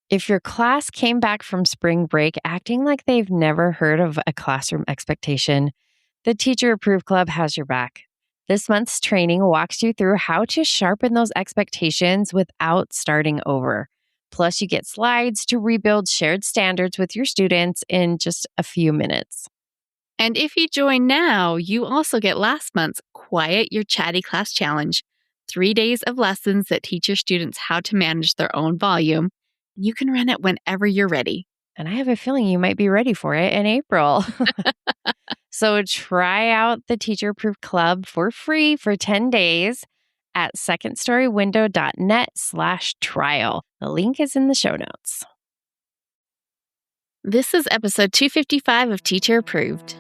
If your class came back from spring break acting like they've never heard of a classroom expectation, the Teacher Approved Club has your back. This month's training walks you through how to sharpen those expectations without starting over. Plus, you get slides to rebuild shared standards with your students in just a few minutes. And if you join now, you also get last month's Quiet Your Chatty Class Challenge, 3 days of lessons that teach your students how to manage their own volume. You can run it whenever you're ready. And I have a feeling you might be ready for it in April. So try out the Teacher Approved Club for free for 10 days at secondstorywindow.net/trial. The link is in the show notes. This is episode 255 of Teacher Approved.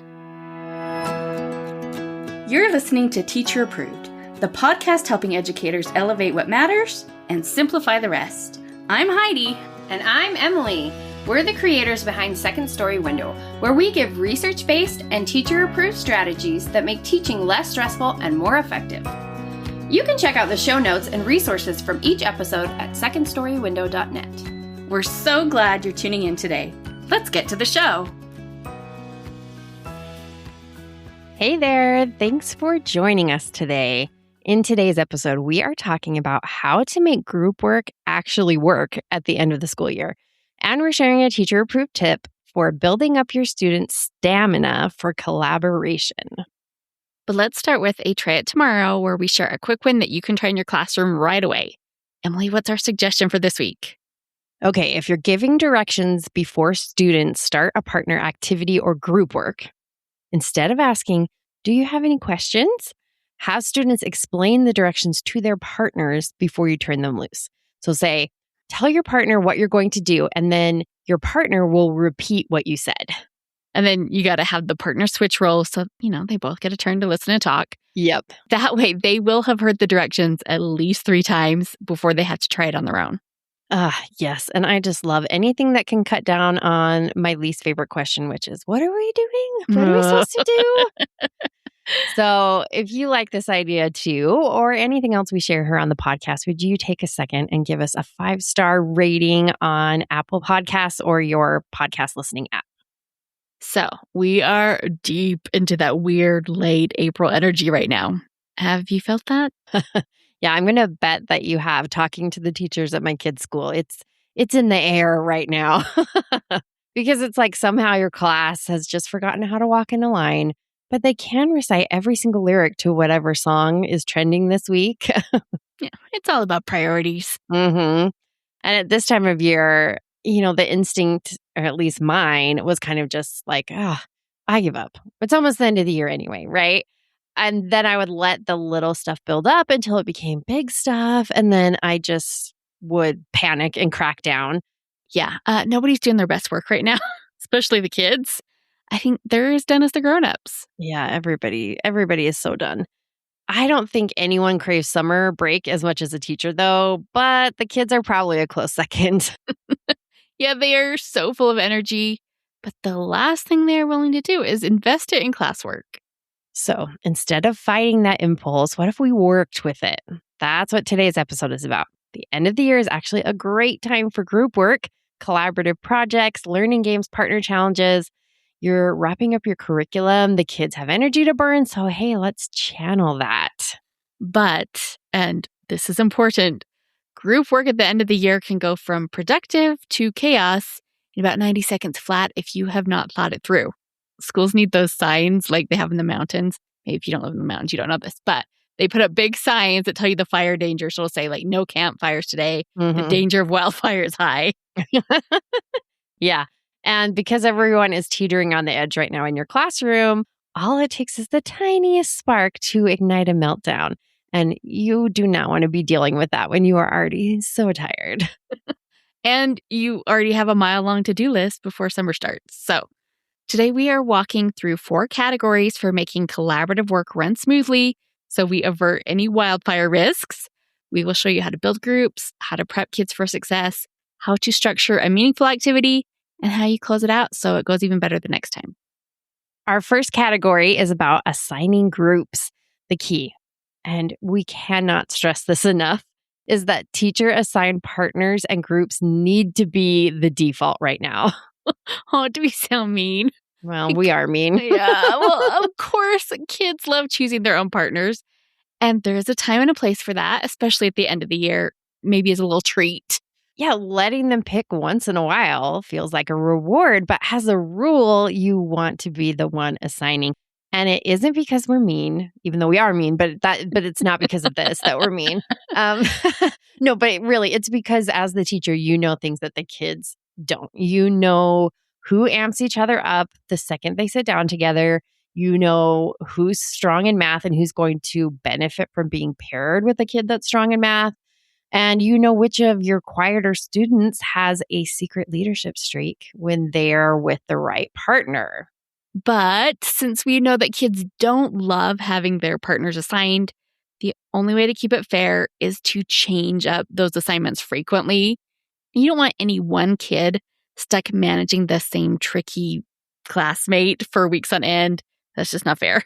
You're listening to Teacher Approved, the podcast helping educators elevate what matters and simplify the rest. I'm Heidi. And I'm Emily. We're the creators behind Second Story Window, where we give research-based and teacher-approved strategies that make teaching less stressful and more effective. You can check out the show notes and resources from each episode at secondstorywindow.net. We're so glad you're tuning in today. Let's get to the show. Hey there. Thanks for joining us today. In today's episode, we are talking about how to make group work actually work at the end of the school year. And we're sharing a teacher-approved tip for building up your students' stamina for collaboration. But let's start with a Try It Tomorrow, where we share a quick win that you can try in your classroom right away. Emily, what's our suggestion for this week? Okay, if you're giving directions before students start a partner activity or group work, instead of asking, "Do you have any questions?" have students explain the directions to their partners before you turn them loose. So say, tell your partner what you're going to do, and then your partner will repeat what you said. And then you got to have the partner switch roles so, they both get a turn to listen and talk. Yep. That way, they will have heard the directions at least 3 times before they have to try it on their own. Yes. And I just love anything that can cut down on my least favorite question, which is, what are we doing? What are we supposed to do? So if you like this idea too, or anything else we share here on the podcast, would you take a second and give us a 5-star rating on Apple Podcasts or your podcast listening app? So we are deep into that weird late April energy right now. Have you felt that? Yeah, I'm going to bet that you have, talking to the teachers at my kids' school. It's in the air right now because it's like somehow your class has just forgotten how to walk in a line, but they can recite every single lyric to whatever song is trending this week. Yeah, it's all about priorities. And at this time of year, the instinct, or at least mine, was kind of just like, I give up. It's almost the end of the year anyway, right? And then I would let the little stuff build up until it became big stuff. And then I just would panic and crack down. Yeah, nobody's doing their best work right now, especially the kids. I think they're as done as the grown-ups. Yeah, everybody is so done. I don't think anyone craves summer break as much as a teacher, though, but the kids are probably a close second. Yeah, they are so full of energy, but the last thing they're willing to do is invest it in classwork. So instead of fighting that impulse, what if we worked with it? That's what today's episode is about. The end of the year is actually a great time for group work, collaborative projects, learning games, partner challenges. You're wrapping up your curriculum. The kids have energy to burn. So, hey, let's channel that. But, and this is important, group work at the end of the year can go from productive to chaos in about 90 seconds flat if you have not thought it through. Schools need those signs like they have in the mountains. Maybe if you don't live in the mountains, you don't know this, but they put up big signs that tell you the fire danger. So it'll say like, no campfires today. The danger of wildfire is high. Yeah. And because everyone is teetering on the edge right now in your classroom, all it takes is the tiniest spark to ignite a meltdown. And you do not want to be dealing with that when you are already so tired. And you already have a mile-long to-do list before summer starts. So today we are walking through 4 categories for making collaborative work run smoothly so we avert any wildfire risks. We will show you how to build groups, how to prep kids for success, how to structure a meaningful activity, and how you close it out so it goes even better the next time. Our first category is about assigning groups, the key. And we cannot stress this enough, is that teacher-assigned partners and groups need to be the default right now. Oh, do we sound mean? Well, we are mean. Yeah, well, of course, kids love choosing their own partners. And there is a time and a place for that, especially at the end of the year, maybe as a little treat. Yeah, letting them pick once in a while feels like a reward, but as a rule, you want to be the one assigning. And it isn't because we're mean, even though we are mean, but it's not because of this that we're mean. No, but it's because as the teacher, you know things that the kids don't. You know who amps each other up the second they sit down together. You know who's strong in math and who's going to benefit from being paired with a kid that's strong in math. And you know which of your quieter students has a secret leadership streak when they're with the right partner. But since we know that kids don't love having their partners assigned, the only way to keep it fair is to change up those assignments frequently. You don't want any one kid stuck managing the same tricky classmate for weeks on end. That's just not fair.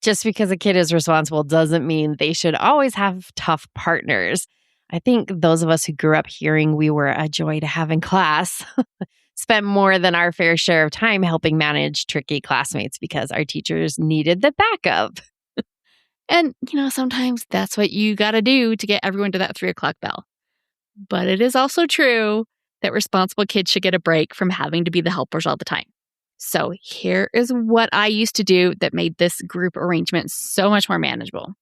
Just because a kid is responsible doesn't mean they should always have tough partners. I think those of us who grew up hearing we were a joy to have in class spent more than our fair share of time helping manage tricky classmates because our teachers needed the backup. And, sometimes that's what you got to do to get everyone to that 3:00 bell. But it is also true that responsible kids should get a break from having to be the helpers all the time. So here is what I used to do that made this group arrangement so much more manageable.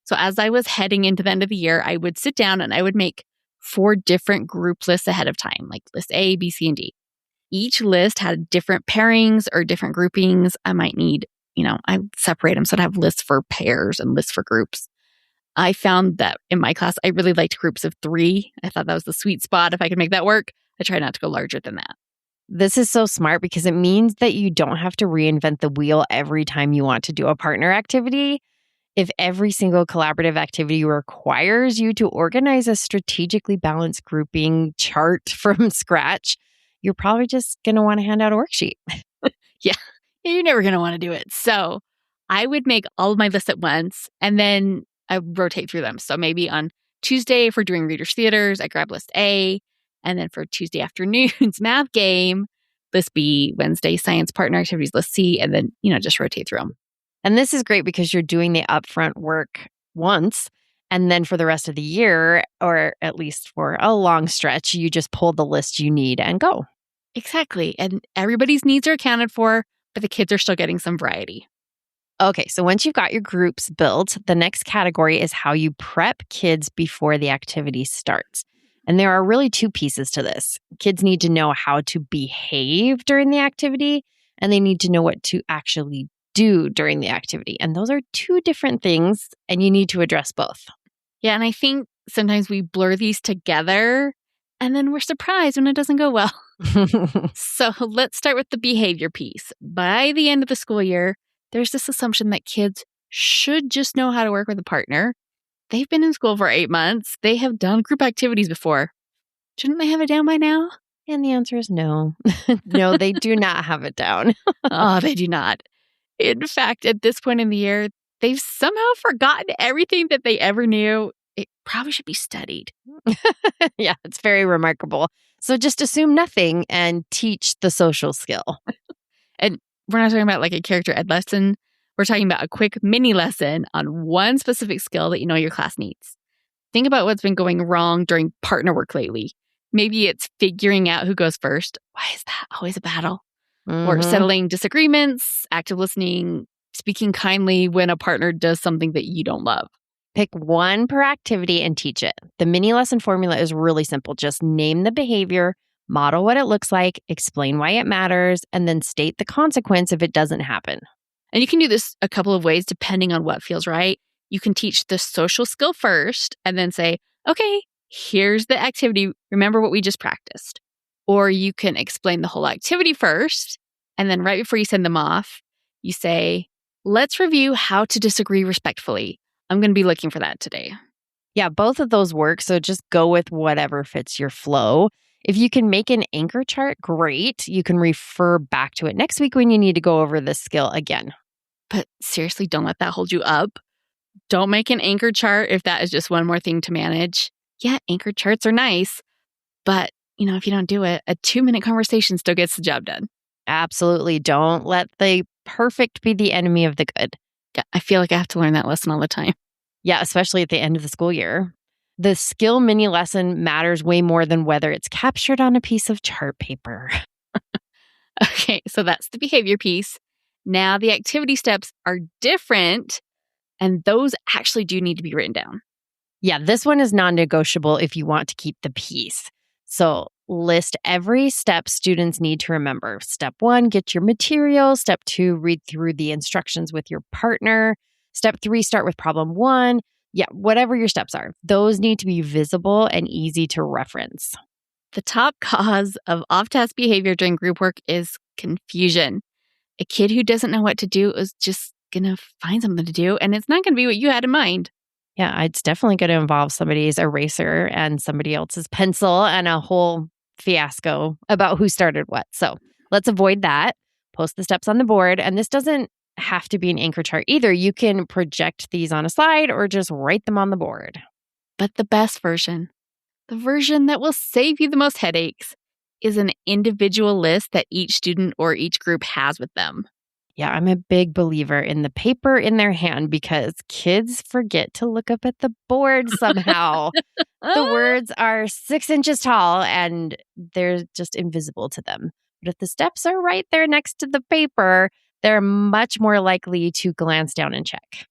So as I was heading into the end of the year, I would sit down and I would make 4 different group lists ahead of time, like list A, B, C, and D. Each list had different pairings or different groupings. I might need, I would separate them so I'd have lists for pairs and lists for groups. I found that in my class, I really liked groups of 3. I thought that was the sweet spot. If I could make that work, I try not to go larger than that. This is so smart because it means that you don't have to reinvent the wheel every time you want to do a partner activity. If every single collaborative activity requires you to organize a strategically balanced grouping chart from scratch, you're probably just going to want to hand out a worksheet. Yeah, you're never going to want to do it. So I would make all of my lists at once and then I rotate through them. So maybe on Tuesday, if we're doing readers theaters, I grab list A. And then for Tuesday afternoon's math game, list B, Wednesday science partner activities, list C, and then, just rotate through them. And this is great because you're doing the upfront work once, and then for the rest of the year, or at least for a long stretch, you just pull the list you need and go. Exactly. And everybody's needs are accounted for, but the kids are still getting some variety. Okay, so once you've got your groups built, the next category is how you prep kids before the activity starts. And there are really 2 pieces to this. Kids need to know how to behave during the activity, and they need to know what to actually do during the activity. And those are 2 different things, and you need to address both. Yeah, and I think sometimes we blur these together, and then we're surprised when it doesn't go well. So let's start with the behavior piece. By the end of the school year, there's this assumption that kids should just know how to work with a partner. They've been in school for 8 months. They have done group activities before. Shouldn't they have it down by now? And the answer is no. No, they do not have it down. Oh, they do not. In fact, at this point in the year, they've somehow forgotten everything that they ever knew. It probably should be studied. Yeah, it's very remarkable. So just assume nothing and teach the social skill. And we're not talking about like a character ed lesson. We're talking about a quick mini lesson on one specific skill that you know your class needs. Think about what's been going wrong during partner work lately. Maybe it's figuring out who goes first. Why is that always a battle? Or settling disagreements, active listening, speaking kindly when a partner does something that you don't love. Pick one per activity and teach it. The mini lesson formula is really simple. Just name the behavior, model what it looks like, explain why it matters, and then state the consequence if it doesn't happen. And you can do this a couple of ways depending on what feels right. You can teach the social skill first and then say, okay, here's the activity. Remember what we just practiced. Or you can explain the whole activity first. And then right before you send them off, you say, let's review how to disagree respectfully. I'm going to be looking for that today. Yeah, both of those work. So just go with whatever fits your flow. If you can make an anchor chart, great. You can refer back to it next week when you need to go over this skill again. But seriously, don't let that hold you up. Don't make an anchor chart if that is just one more thing to manage. Yeah, anchored charts are nice, but if you don't do it, a 2-minute conversation still gets the job done. Absolutely. Don't let the perfect be the enemy of the good. Yeah, I feel like I have to learn that lesson all the time. Yeah, especially at the end of the school year. The skill mini lesson matters way more than whether it's captured on a piece of chart paper. Okay, so that's the behavior piece. Now the activity steps are different, and those actually do need to be written down. Yeah, this one is non-negotiable if you want to keep the peace. So list every step students need to remember. Step 1, get your materials. Step 2, read through the instructions with your partner. Step 3, start with problem 1. Yeah, whatever your steps are, those need to be visible and easy to reference. The top cause of off-task behavior during group work is confusion. A kid who doesn't know what to do is just going to find something to do, and it's not going to be what you had in mind. Yeah, it's definitely going to involve somebody's eraser and somebody else's pencil and a whole fiasco about who started what. So let's avoid that. Post the steps on the board. And this doesn't have to be an anchor chart either. You can project these on a slide or just write them on the board. But the best version, the version that will save you the most headaches, is an individual list that each student or each group has with them. Yeah, I'm a big believer in the paper in their hand because kids forget to look up at the board somehow. The words are 6 inches tall and they're just invisible to them. But if the steps are right there next to the paper, they're much more likely to glance down and check.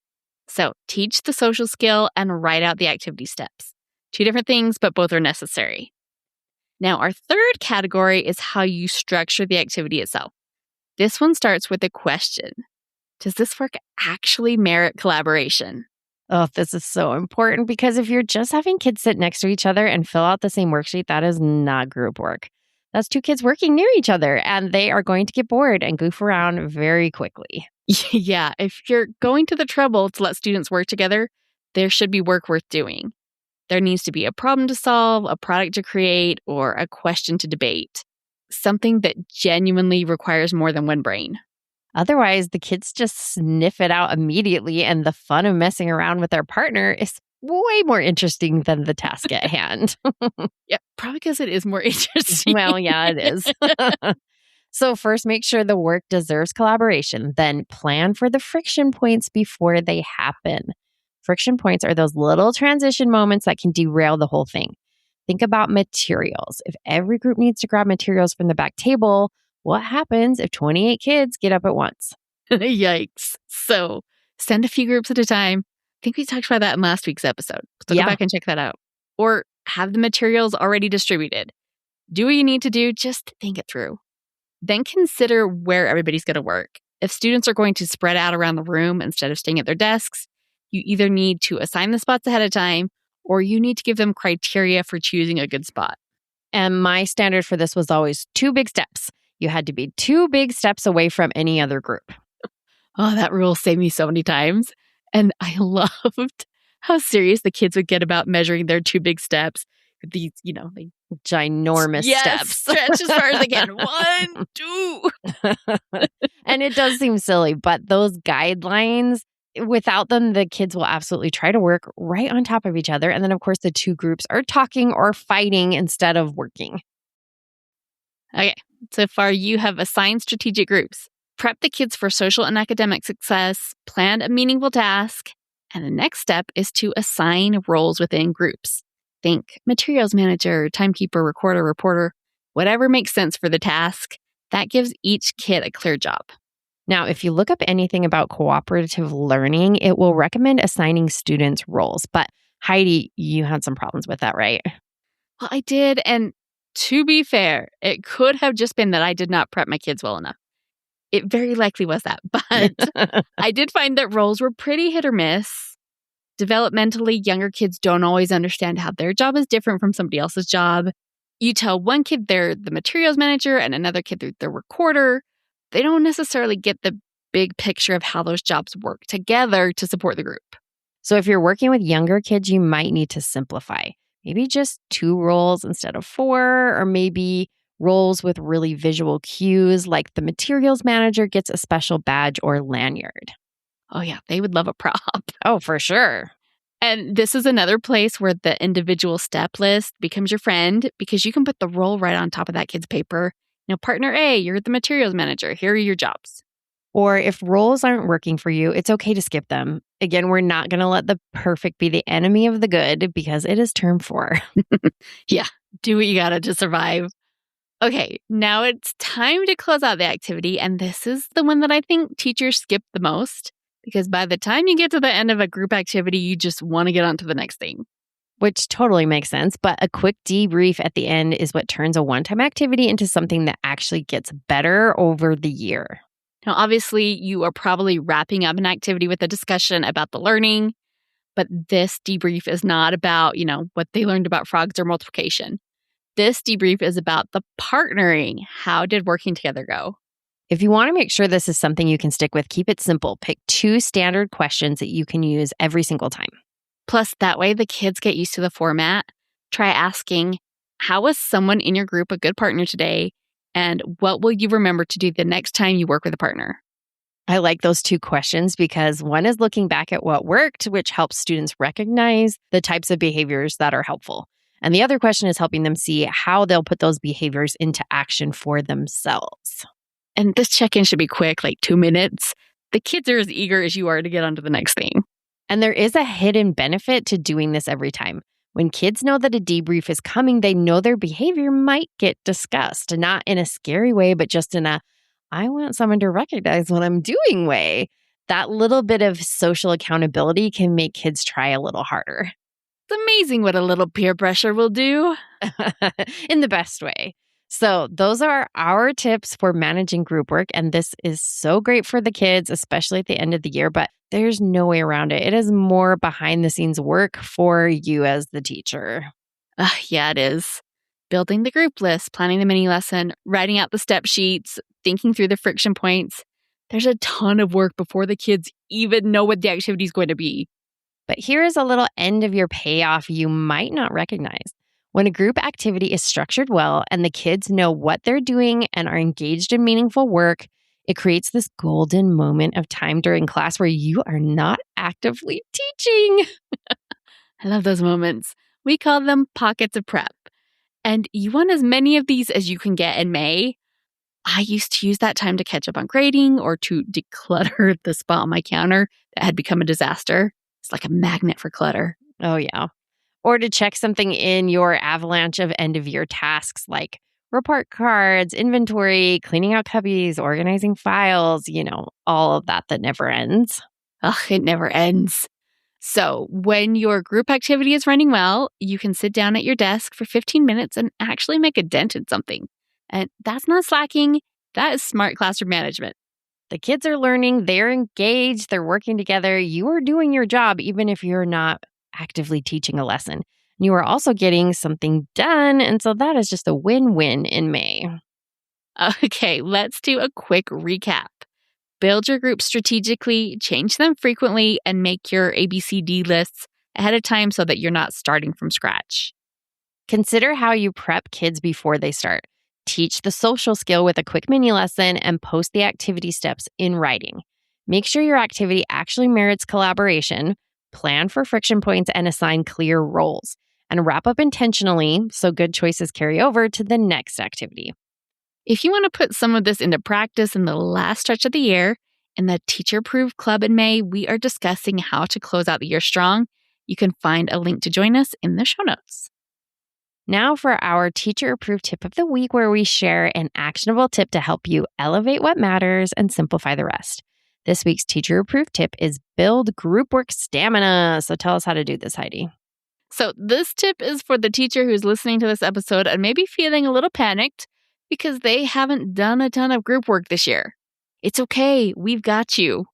So teach the social skill and write out the activity steps. 2 different things, but both are necessary. Now, our third category is how you structure the activity itself. This one starts with a question. Does this work actually merit collaboration? Oh, this is so important because if you're just having kids sit next to each other and fill out the same worksheet, that is not group work. That's 2 kids working near each other and they are going to get bored and goof around very quickly. Yeah, if you're going to the trouble to let students work together, there should be work worth doing. There needs to be a problem to solve, a product to create, or a question to debate. Something that genuinely requires more than one brain. Otherwise, the kids just sniff it out immediately, and the fun of messing around with their partner is way more interesting than the task at hand. Yeah, probably because it is more interesting. Well, yeah, it is. So first, make sure the work deserves collaboration. Then plan for the friction points before they happen. Friction points are those little transition moments that can derail the whole thing. Think about materials. If every group needs to grab materials from the back table, what happens if 28 kids get up at once? Yikes. So send a few groups at a time. I think we talked about that in last week's episode. So go back and check that out. Or have the materials already distributed. Do what you need to do, just think it through. Then consider where everybody's going to work. If students are going to spread out around the room instead of staying at their desks, you either need to assign the spots ahead of time or you need to give them criteria for choosing a good spot. And my standard for this was always 2 big steps. You had to be 2 big steps away from any other group. Oh, that rule saved me so many times. And I loved how serious the kids would get about measuring their 2 big steps. These, like ginormous steps. Stretch as far as they can. 1, 2. And it does seem silly, but those guidelines, without them, the kids will absolutely try to work right on top of each other. And then, of course, the 2 groups are talking or fighting instead of working. Okay, so far you have assigned strategic groups. Prep the kids for social and academic success, plan a meaningful task, and the next step is to assign roles within groups. Think materials manager, timekeeper, recorder, reporter, whatever makes sense for the task. That gives each kid a clear job. Now, if you look up anything about cooperative learning, it will recommend assigning students roles. But Heidi, you had some problems with that, right? Well, I did. And to be fair, it could have just been that I did not prep my kids well enough. It very likely was that. But I did find that roles were pretty hit or miss. Developmentally, younger kids don't always understand how their job is different from somebody else's job. You tell one kid they're the materials manager and another kid they're the recorder. They don't necessarily get the big picture of how those jobs work together to support the group. So if you're working with younger kids, you might need to simplify. Maybe just 2 roles instead of 4, or maybe roles with really visual cues, like the materials manager gets a special badge or lanyard. Oh yeah, they would love a prop. Oh, for sure. And this is another place where the individual step list becomes your friend because you can put the role right on top of that kid's paper. Partner A, you're the materials manager. Here are your jobs. Or if roles aren't working for you, it's okay to skip them. Again, we're not going to let the perfect be the enemy of the good because it is term 4. Yeah, do what you gotta to survive. Okay, now it's time to close out the activity. And this is the one that I think teachers skip the most because by the time you get to the end of a group activity, you just want to get on to the next thing. Which totally makes sense. But a quick debrief at the end is what turns a one-time activity into something that actually gets better over the year. Now, obviously, you are probably wrapping up an activity with a discussion about the learning, but this debrief is not about, what they learned about frogs or multiplication. This debrief is about the partnering. How did working together go? If you want to make sure this is something you can stick with, keep it simple. Pick 2 standard questions that you can use every single time. Plus, that way the kids get used to the format. Try asking, how was someone in your group a good partner today? And what will you remember to do the next time you work with a partner? I like those 2 questions because one is looking back at what worked, which helps students recognize the types of behaviors that are helpful. And the other question is helping them see how they'll put those behaviors into action for themselves. And this check-in should be quick, like 2 minutes. The kids are as eager as you are to get on to the next thing. And there is a hidden benefit to doing this every time. When kids know that a debrief is coming, they know their behavior might get discussed, not in a scary way, but just in a, I want someone to recognize what I'm doing way. That little bit of social accountability can make kids try a little harder. It's amazing what a little peer pressure will do. In the best way. So those are our tips for managing group work. And this is so great for the kids, especially at the end of the year, but there's no way around it. It is more behind the scenes work for you as the teacher. Yeah, it is. Building the group list, planning the mini lesson, writing out the step sheets, thinking through the friction points. There's a ton of work before the kids even know what the activity is going to be. But here is a little end of year payoff you might not recognize. When a group activity is structured well and the kids know what they're doing and are engaged in meaningful work, it creates this golden moment of time during class where you are not actively teaching. I love those moments. We call them pockets of prep. And you want as many of these as you can get in May. I used to use that time to catch up on grading or to declutter the spot on my counter that had become a disaster. It's like a magnet for clutter. Oh, yeah. Or to check something in your avalanche of end-of-year tasks like report cards, inventory, cleaning out cubbies, organizing files, all of that never ends. Ugh, it never ends. So when your group activity is running well, you can sit down at your desk for 15 minutes and actually make a dent in something. And that's not slacking. That is smart classroom management. The kids are learning, they're engaged, they're working together. You are doing your job, even if you're not actively teaching a lesson. You are also getting something done. And so that is just a win-win in May. Okay, let's do a quick recap. Build your group strategically, change them frequently, and make your ABCD lists ahead of time so that you're not starting from scratch. Consider how you prep kids before they start. Teach the social skill with a quick mini lesson and post the activity steps in writing. Make sure your activity actually merits collaboration. Plan for friction points and assign clear roles. And wrap up intentionally so good choices carry over to the next activity. If you want to put some of this into practice in the last stretch of the year, in the Teacher Approved Club in May, we are discussing how to close out the year strong. You can find a link to join us in the show notes. Now for our Teacher Approved Tip of the Week, where we share an actionable tip to help you elevate what matters and simplify the rest. This week's Teacher Approved tip is build group work stamina. So tell us how to do this, Heidi. So this tip is for the teacher who's listening to this episode and maybe feeling a little panicked because they haven't done a ton of group work this year. It's okay. We've got you.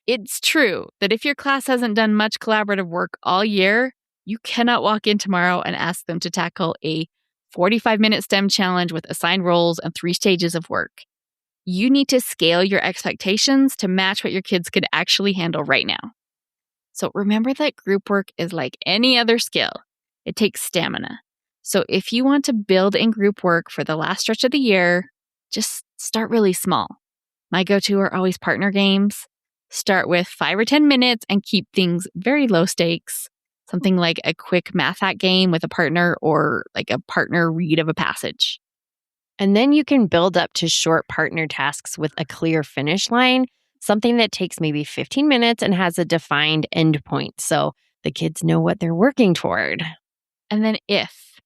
It's true that if your class hasn't done much collaborative work all year, you cannot walk in tomorrow and ask them to tackle a 45-minute STEM challenge with assigned roles and 3 stages of work. You need to scale your expectations to match what your kids could actually handle right now. So remember that group work is like any other skill. It takes stamina. So if you want to build in group work for the last stretch of the year, just start really small. My go-to are always partner games. Start with 5 or 10 minutes and keep things very low stakes. Something like a quick math hack game with a partner or like a partner read of a passage. And then you can build up to short partner tasks with a clear finish line, something that takes maybe 15 minutes and has a defined end point. So the kids know what they're working toward. And then if,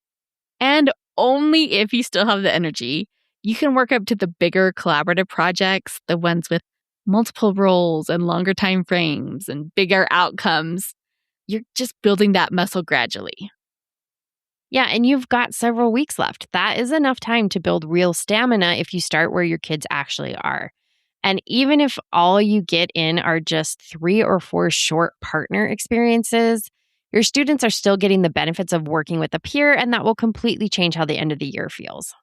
and only if you still have the energy, you can work up to the bigger collaborative projects, the ones with multiple roles and longer time frames and bigger outcomes. You're just building that muscle gradually. Yeah, and you've got several weeks left. That is enough time to build real stamina if you start where your kids actually are. And even if all you get in are just 3 or 4 short partner experiences, your students are still getting the benefits of working with a peer, and that will completely change how the end of the year feels.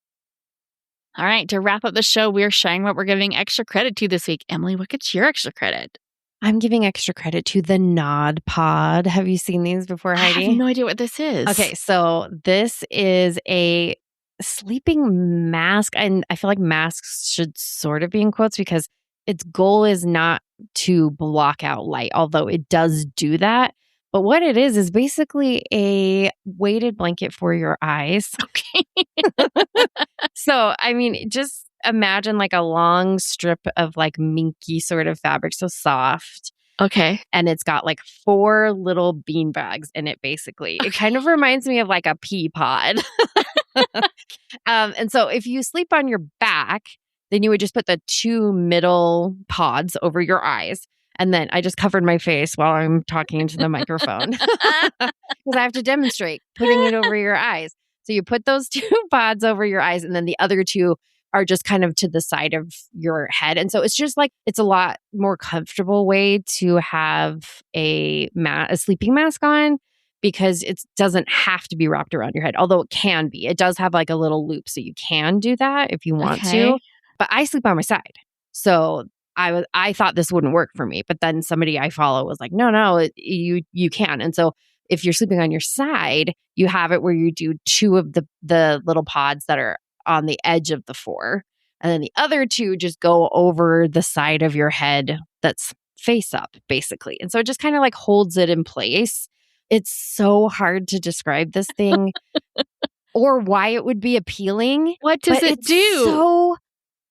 All right, to wrap up the show, we're sharing what we're giving extra credit to this week. Emily, what gets your extra credit? I'm giving extra credit to the Nod Pod. Have you seen these before, Heidi? I have no idea what this is. Okay, so this is a sleeping mask. And I feel like masks should sort of be in quotes because its goal is not to block out light, although it does do that. But what it is basically a weighted blanket for your eyes. Okay. So, I mean, just imagine like a long strip of like minky sort of fabric, so soft. Okay. And it's got like 4 little bean bags in it, basically. It kind of reminds me of like a pea pod. And so if you sleep on your back, then you would just put the 2 middle pods over your eyes. And then I just covered my face while I'm talking into the microphone because I have to demonstrate putting it over your eyes. So you put those 2 pods over your eyes, and then the other 2 are just kind of to the side of your head. And so it's just like, it's a lot more comfortable way to have a sleeping mask on because it doesn't have to be wrapped around your head, although it can be. It does have like a little loop, so you can do that if you want to. But I sleep on my side. So I thought this wouldn't work for me, but then somebody I follow was like, no, you can. And so if you're sleeping on your side, you have it where you do 2 of the little pods that are on the edge of the 4. And then the other 2 just go over the side of your head that's face up, basically. And so it just kind of like holds it in place. It's so hard to describe this thing or why it would be appealing. What does it do? So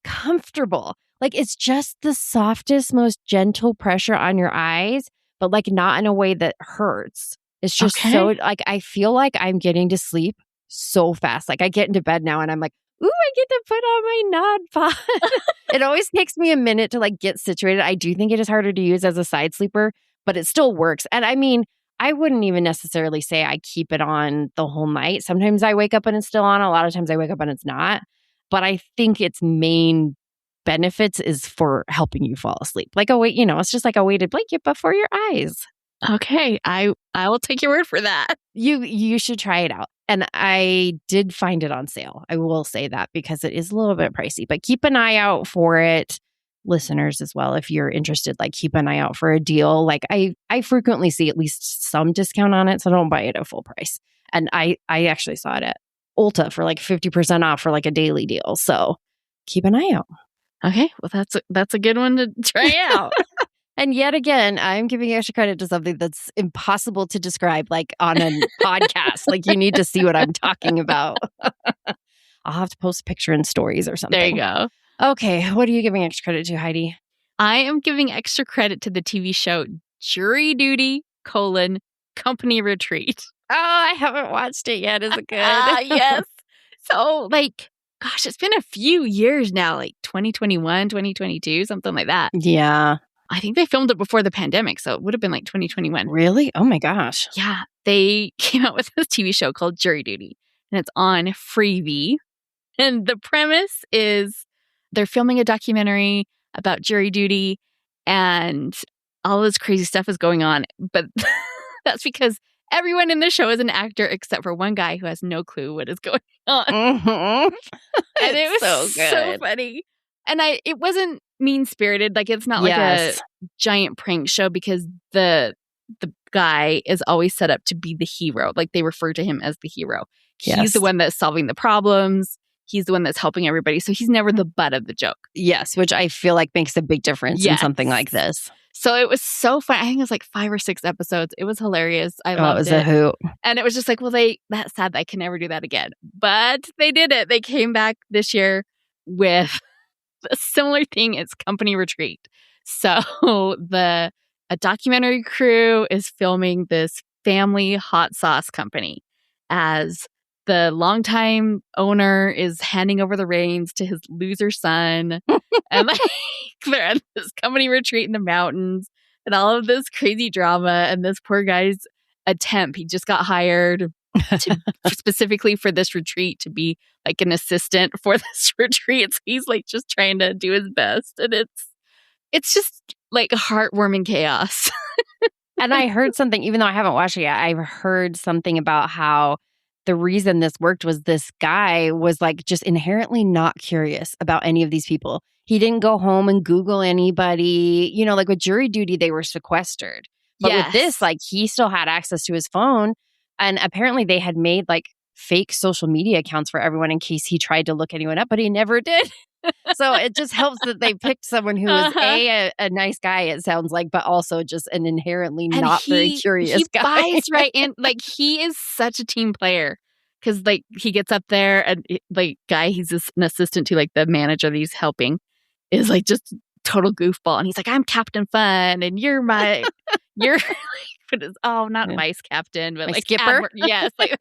comfortable. Like it's just the softest, most gentle pressure on your eyes, but like not in a way that hurts. It's just so like I feel like I'm getting to sleep so fast. Like I get into bed now and I'm like, ooh, I get to put on my Nod Pod. It always takes me a minute to like get situated. I do think it is harder to use as a side sleeper, but it still works. And I mean, I wouldn't even necessarily say I keep it on the whole night. Sometimes I wake up and it's still on. A lot of times I wake up and it's not. But I think its main benefits is for helping you fall asleep. Like it's just like a weighted blanket, but for your eyes. Okay, I will take your word for that. You should try it out. And I did find it on sale. I will say that because it is a little bit pricey, but keep an eye out for it. Listeners as well, if you're interested, like keep an eye out for a deal. Like I frequently see at least some discount on it, so don't buy it at full price. And I actually saw it at Ulta for like 50% off for like a daily deal. So keep an eye out. Okay, well that's a good one to try out. And yet again, I'm giving extra credit to something that's impossible to describe, like on a podcast. Like you need to see what I'm talking about. I'll have to post a picture in stories or something. There you go. Okay, what are you giving extra credit to, Heidi? I am giving extra credit to the TV show Jury Duty: Company Retreat. Oh, I haven't watched it yet. Is it good? Yes. So gosh, it's been a few years now, like 2021, 2022, something like that. Yeah. I think they filmed it before the pandemic, so it would have been like 2021. Really? Oh my gosh. Yeah. They came out with this TV show called Jury Duty, and it's on Freevee. And the premise is they're filming a documentary about jury duty, and all this crazy stuff is going on. But that's because everyone in the show is an actor except for one guy who has no clue what is going on. Mm-hmm. And it was so funny. And it wasn't mean-spirited. Like, it's not like a giant prank show because the guy is always set up to be the hero. Like, they refer to him as the hero. He's the one that's solving the problems. he's the one that's helping everybody. So he's never the butt of the joke. Yes, which I feel like makes a big difference in something like this. So it was so fun. I think it was like 5 or 6 episodes. It was hilarious. I loved it. It was a hoot. And it was just like, well, that's sad that I can never do that again. But they did it. They came back this year with a similar thing. It's company retreat. So a documentary crew is filming this family hot sauce company as the longtime owner is handing over the reins to his loser son. And like they're at this company retreat in the mountains and all of this crazy drama. And this poor guy's a temp. He just got hired specifically for this retreat to be like an assistant for this retreat. So he's like just trying to do his best. And it's just like heartwarming chaos. And I heard something, even though I haven't watched it yet, I've heard something about how the reason this worked was this guy was like just inherently not curious about any of these people. He didn't go home and Google anybody. You know, like with jury duty, they were sequestered. But with this, like he still had access to his phone. And apparently they had made like fake social media accounts for everyone in case he tried to look anyone up, but he never did. So it just helps that they picked someone who is a nice guy, it sounds like, but also just an inherently not very curious guy. He buys right in. Like he is such a team player because like he gets up there and like he's an assistant to like the manager that he's helping is like just total goofball. And he's like, I'm Captain Fun and you're like, vice captain, but like skipper. Yes. Like,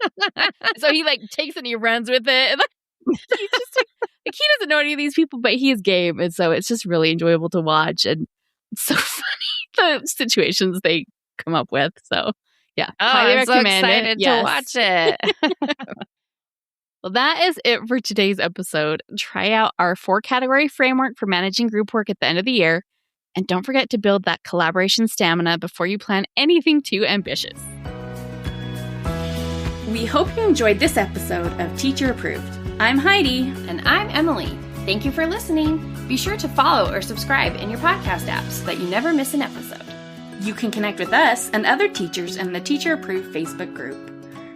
so he like takes it and he runs with it. And like, he's just like he doesn't know any of these people, but he is game. And so it's just really enjoyable to watch. And it's so funny, the situations they come up with. So yeah, highly recommend excited to watch it. Well, that is it for today's episode. Try out our 4-category framework for managing group work at the end of the year. And don't forget to build that collaboration stamina before you plan anything too ambitious. We hope you enjoyed this episode of Teacher Approved. I'm Heidi. And I'm Emily. Thank you for listening. Be sure to follow or subscribe in your podcast apps so that you never miss an episode. You can connect with us and other teachers in the Teacher Approved Facebook group.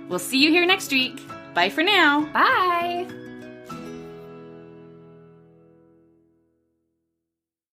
We'll see you here next week. Bye for now. Bye.